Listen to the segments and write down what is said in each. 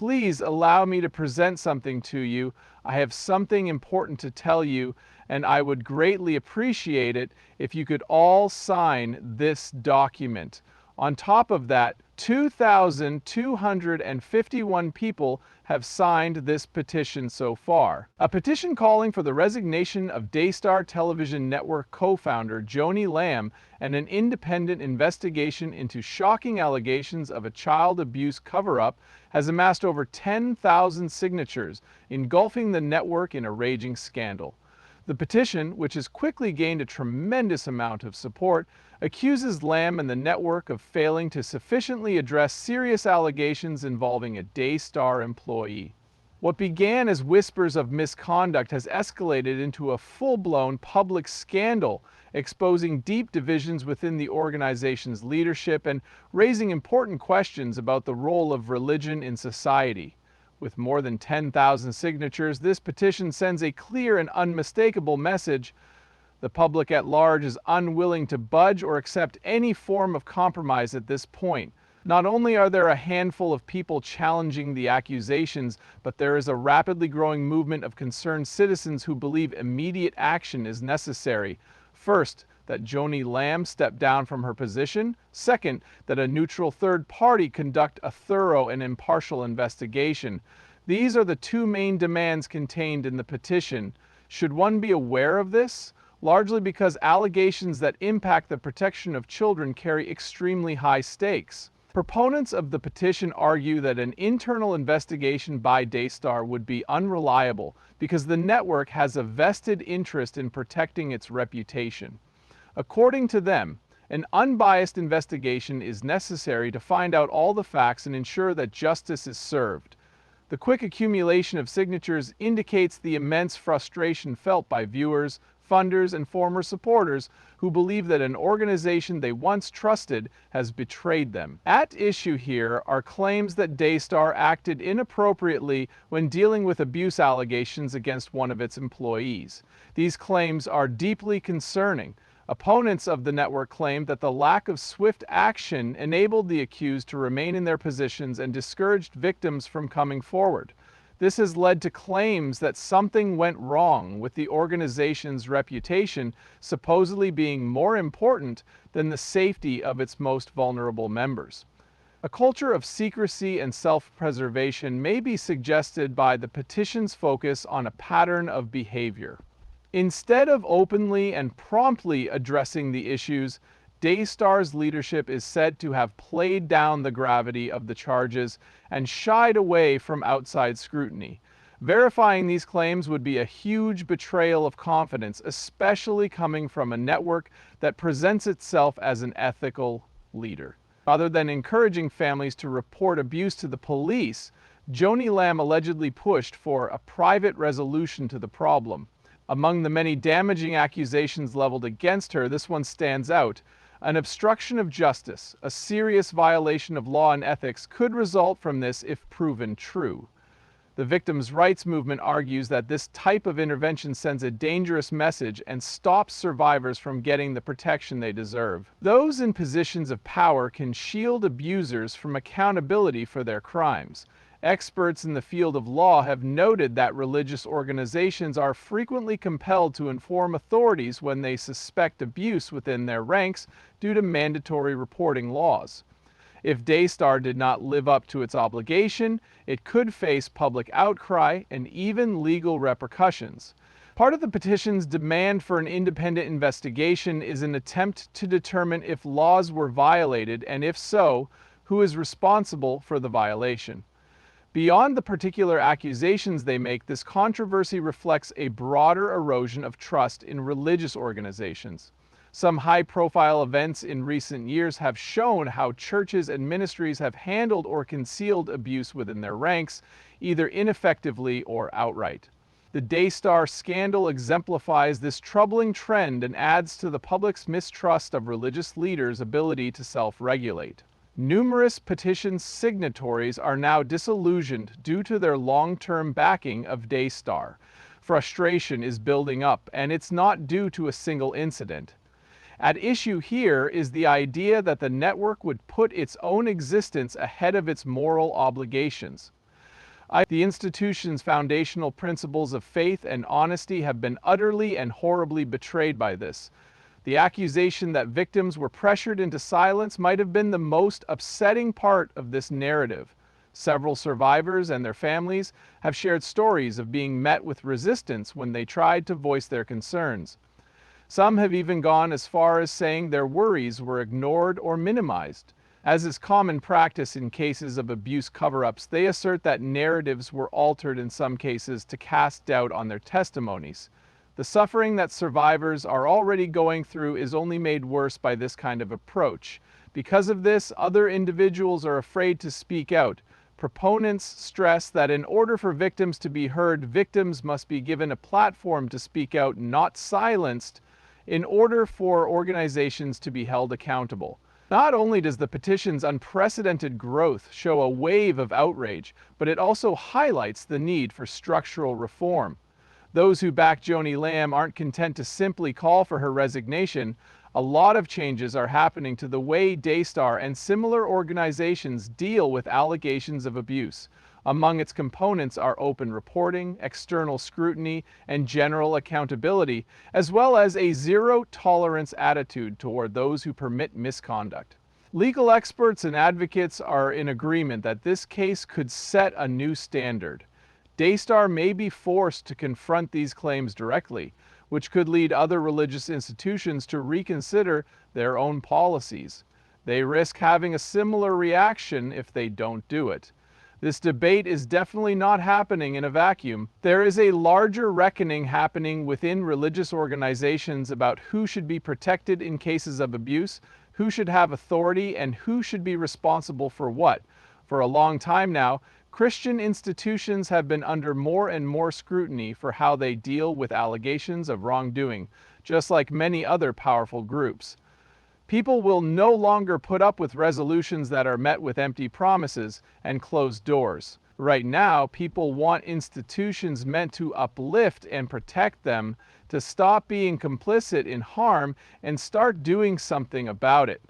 Please allow me to present something to you. I have something important to tell you, and I would greatly appreciate it if you could all sign this document. On top of that, 2,251 people have signed this petition so far. A petition calling for the resignation of Daystar Television Network co-founder Joni Lamb and an independent investigation into shocking allegations of a child abuse cover-up has amassed over 10,000 signatures, engulfing the network in a raging scandal. The petition, which has quickly gained a tremendous amount of support, accuses Lamb and the network of failing to sufficiently address serious allegations involving a Daystar employee. What began as whispers of misconduct has escalated into a full-blown public scandal, exposing deep divisions within the organization's leadership and raising important questions about the role of religion in society. With more than 10,000 signatures, this petition sends a clear and unmistakable message. The public at large is unwilling to budge or accept any form of compromise at this point. Not only are there a handful of people challenging the accusations, but there is a rapidly growing movement of concerned citizens who believe immediate action is necessary. First, that Joni Lamb step down from her position. Second, that a neutral third party conduct a thorough and impartial investigation. These are the two main demands contained in the petition. Should one be aware of this? Largely because allegations that impact the protection of children carry extremely high stakes. Proponents of the petition argue that an internal investigation by Daystar would be unreliable because the network has a vested interest in protecting its reputation. According to them, an unbiased investigation is necessary to find out all the facts and ensure that justice is served. The quick accumulation of signatures indicates the immense frustration felt by viewers, funders, and former supporters who believe that an organization they once trusted has betrayed them. At issue here are claims that Daystar acted inappropriately when dealing with abuse allegations against one of its employees. These claims are deeply concerning. Opponents of the network claim that the lack of swift action enabled the accused to remain in their positions and discouraged victims from coming forward. This has led to claims that something went wrong with the organization's reputation, supposedly being more important than the safety of its most vulnerable members. A culture of secrecy and self-preservation may be suggested by the petition's focus on a pattern of behavior. Instead of openly and promptly addressing the issues, Daystar's leadership is said to have played down the gravity of the charges and shied away from outside scrutiny. Verifying these claims would be a huge betrayal of confidence, especially coming from a network that presents itself as an ethical leader. Rather than encouraging families to report abuse to the police, Joni Lamb allegedly pushed for a private resolution to the problem. Among the many damaging accusations leveled against her, this one stands out. An obstruction of justice, a serious violation of law and ethics, could result from this if proven true. The victims' rights movement argues that this type of intervention sends a dangerous message and stops survivors from getting the protection they deserve. Those in positions of power can shield abusers from accountability for their crimes. Experts in the field of law have noted that religious organizations are frequently compelled to inform authorities when they suspect abuse within their ranks due to mandatory reporting laws. If Daystar did not live up to its obligation, it could face public outcry and even legal repercussions. Part of the petition's demand for an independent investigation is an attempt to determine if laws were violated, and if so, who is responsible for the violation. Beyond the particular accusations they make, this controversy reflects a broader erosion of trust in religious organizations. Some high-profile events in recent years have shown how churches and ministries have handled or concealed abuse within their ranks, either ineffectively or outright. The Daystar scandal exemplifies this troubling trend and adds to the public's mistrust of religious leaders' ability to self-regulate. Numerous petition signatories are now disillusioned due to their long-term backing of Daystar. Frustration is building up, and it's not due to a single incident. At issue here is the idea that the network would put its own existence ahead of its moral obligations. The institution's foundational principles of faith and honesty have been utterly and horribly betrayed by this. The accusation that victims were pressured into silence might have been the most upsetting part of this narrative. Several survivors and their families have shared stories of being met with resistance when they tried to voice their concerns. Some have even gone as far as saying their worries were ignored or minimized. As is common practice in cases of abuse cover-ups, they assert that narratives were altered in some cases to cast doubt on their testimonies. The suffering that survivors are already going through is only made worse by this kind of approach. Because of this, other individuals are afraid to speak out. Proponents stress that in order for victims to be heard, victims must be given a platform to speak out, not silenced, in order for organizations to be held accountable. Not only does the petition's unprecedented growth show a wave of outrage, but it also highlights the need for structural reform. Those who back Joni Lamb aren't content to simply call for her resignation. A lot of changes are happening to the way Daystar and similar organizations deal with allegations of abuse. Among its components are open reporting, external scrutiny, and general accountability, as well as a zero-tolerance attitude toward those who permit misconduct. Legal experts and advocates are in agreement that this case could set a new standard. Daystar may be forced to confront these claims directly, which could lead other religious institutions to reconsider their own policies. They risk having a similar reaction if they don't do it. This debate is definitely not happening in a vacuum. There is a larger reckoning happening within religious organizations about who should be protected in cases of abuse, who should have authority, and who should be responsible for what. For a long time now, Christian institutions have been under more and more scrutiny for how they deal with allegations of wrongdoing, just like many other powerful groups. People will no longer put up with resolutions that are met with empty promises and closed doors. Right now, people want institutions meant to uplift and protect them to stop being complicit in harm and start doing something about it.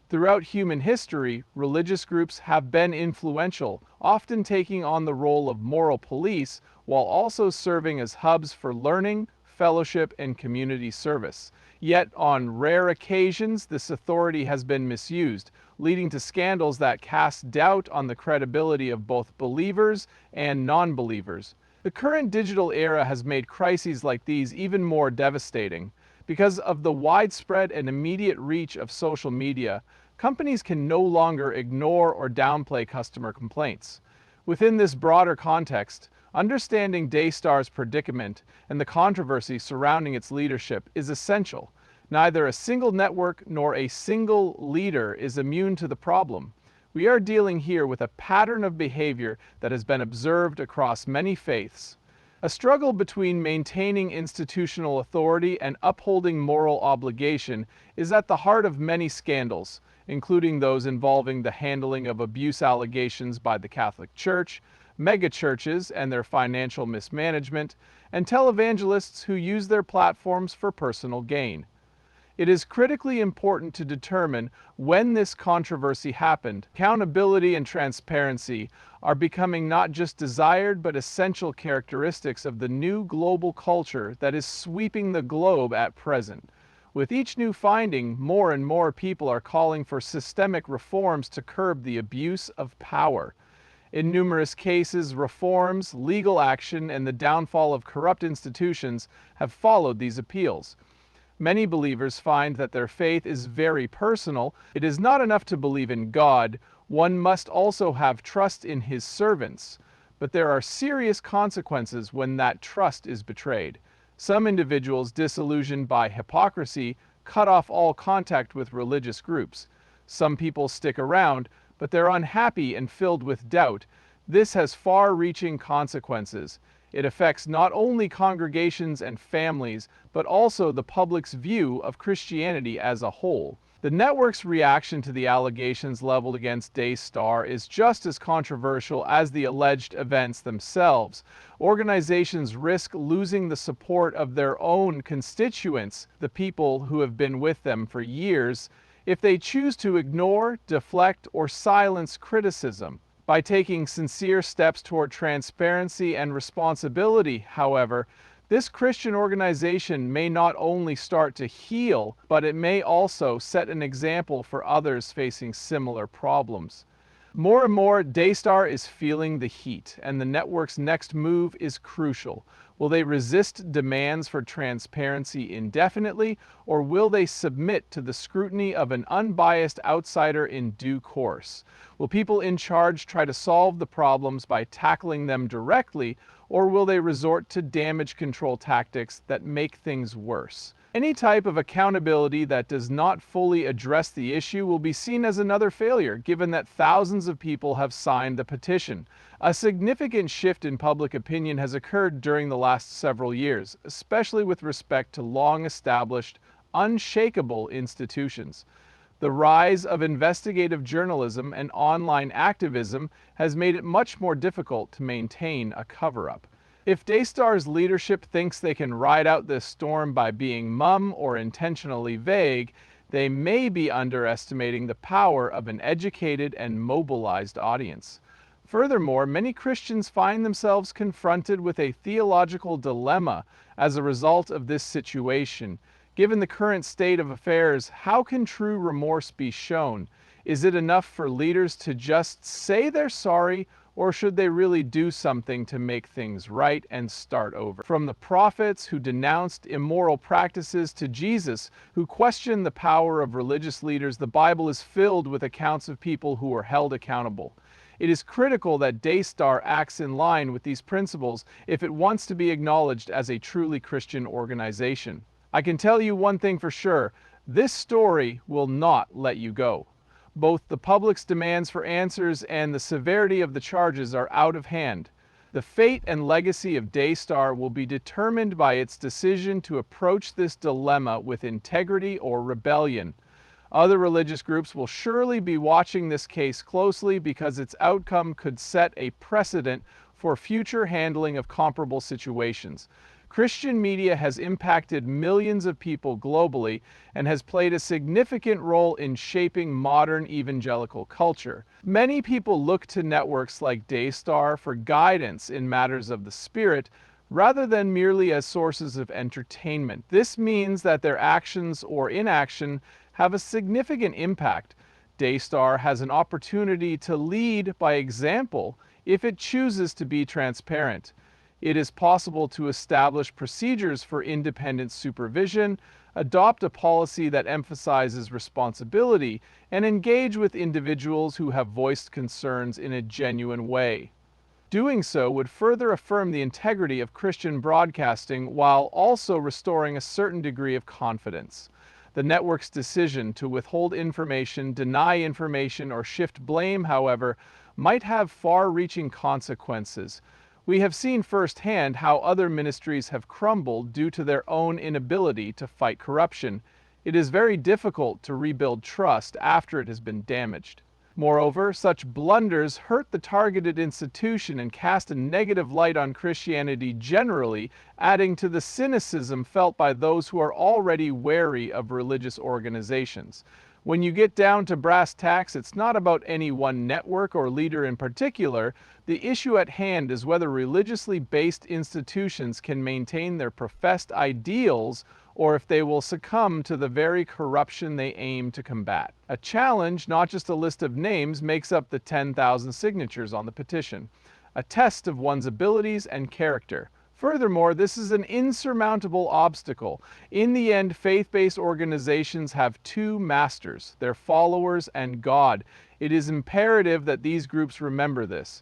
Throughout human history, religious groups have been influential, often taking on the role of moral police while also serving as hubs for learning, fellowship, and community service. Yet, on rare occasions, this authority has been misused, leading to scandals that cast doubt on the credibility of both believers and non-believers. The current digital era has made crises like these even more devastating. Because of the widespread and immediate reach of social media, companies can no longer ignore or downplay customer complaints. Within this broader context, understanding Daystar's predicament and the controversy surrounding its leadership is essential. Neither a single network nor a single leader is immune to the problem. We are dealing here with a pattern of behavior that has been observed across many faiths. A struggle between maintaining institutional authority and upholding moral obligation is at the heart of many scandals, including those involving the handling of abuse allegations by the Catholic Church, megachurches and their financial mismanagement, and televangelists who use their platforms for personal gain. It is critically important to determine when this controversy happened. Accountability and transparency are becoming not just desired but essential characteristics of the new global culture that is sweeping the globe at present. With each new finding, more and more people are calling for systemic reforms to curb the abuse of power. In numerous cases, reforms, legal action, and the downfall of corrupt institutions have followed these appeals. Many believers find that their faith is very personal. It is not enough to believe in God. One must also have trust in His servants. But there are serious consequences when that trust is betrayed. Some individuals, disillusioned by hypocrisy, cut off all contact with religious groups. Some people stick around, but they're unhappy and filled with doubt. This has far-reaching consequences. It affects not only congregations and families, but also the public's view of Christianity as a whole. The network's reaction to the allegations leveled against Daystar is just as controversial as the alleged events themselves. Organizations risk losing the support of their own constituents, the people who have been with them for years, if they choose to ignore, deflect, or silence criticism. By taking sincere steps toward transparency and responsibility, however, this Christian organization may not only start to heal, but it may also set an example for others facing similar problems. More and more, Daystar is feeling the heat, and the network's next move is crucial. Will they resist demands for transparency indefinitely, or will they submit to the scrutiny of an unbiased outsider in due course? Will people in charge try to solve the problems by tackling them directly, or will they resort to damage control tactics that make things worse? Any type of accountability that does not fully address the issue will be seen as another failure, given that thousands of people have signed the petition. A significant shift in public opinion has occurred during the last several years, especially with respect to long-established, unshakable institutions. The rise of investigative journalism and online activism has made it much more difficult to maintain a cover-up. If Daystar's leadership thinks they can ride out this storm by being mum or intentionally vague, they may be underestimating the power of an educated and mobilized audience. Furthermore, many Christians find themselves confronted with a theological dilemma as a result of this situation. Given the current state of affairs, how can true remorse be shown? Is it enough for leaders to just say they're sorry, or should they really do something to make things right and start over? From the prophets who denounced immoral practices to Jesus who questioned the power of religious leaders, the Bible is filled with accounts of people who were held accountable. It is critical that Daystar acts in line with these principles if it wants to be acknowledged as a truly Christian organization. I can tell you one thing for sure, this story will not let you go. Both the public's demands for answers and the severity of the charges are out of hand. The fate and legacy of Daystar will be determined by its decision to approach this dilemma with integrity or rebellion. Other religious groups will surely be watching this case closely because its outcome could set a precedent for future handling of comparable situations. Christian media has impacted millions of people globally and has played a significant role in shaping modern evangelical culture. Many people look to networks like Daystar for guidance in matters of the spirit, rather than merely as sources of entertainment. This means that their actions or inaction have a significant impact. Daystar has an opportunity to lead by example if it chooses to be transparent. It is possible to establish procedures for independent supervision, adopt a policy that emphasizes responsibility, and engage with individuals who have voiced concerns in a genuine way. Doing so would further affirm the integrity of Christian broadcasting while also restoring a certain degree of confidence. The network's decision to withhold information, deny information, or shift blame, however, might have far-reaching consequences. We have seen firsthand how other ministries have crumbled due to their own inability to fight corruption. It is very difficult to rebuild trust after it has been damaged. Moreover, such blunders hurt the targeted institution and cast a negative light on Christianity generally, adding to the cynicism felt by those who are already wary of religious organizations. When you get down to brass tacks, it's not about any one network or leader in particular. The issue at hand is whether religiously based institutions can maintain their professed ideals or if they will succumb to the very corruption they aim to combat. A challenge, not just a list of names, makes up the 10,000 signatures on the petition, a test of one's abilities and character. Furthermore, this is an insurmountable obstacle. In the end, faith-based organizations have two masters, their followers and God. It is imperative that these groups remember this.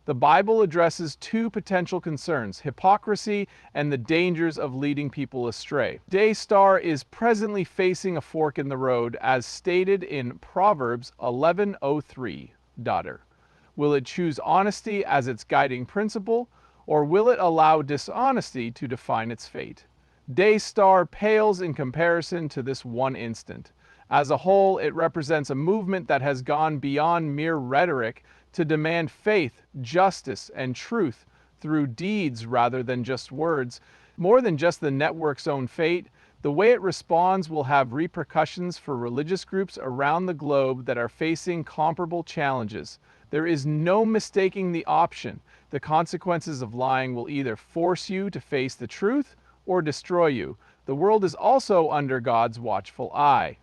The Bible addresses two potential concerns, hypocrisy and the dangers of leading people astray. Daystar is presently facing a fork in the road, as stated in Proverbs 11:03. Daughter, will it choose honesty as its guiding principle, or will it allow dishonesty to define its fate? Daystar pales in comparison to this one instant. As a whole, it represents a movement that has gone beyond mere rhetoric to demand faith, justice, and truth through deeds rather than just words. More than just the network's own fate, the way it responds will have repercussions for religious groups around the globe that are facing comparable challenges. There is no mistaking the option. The consequences of lying will either force you to face the truth or destroy you. The world is also under God's watchful eye.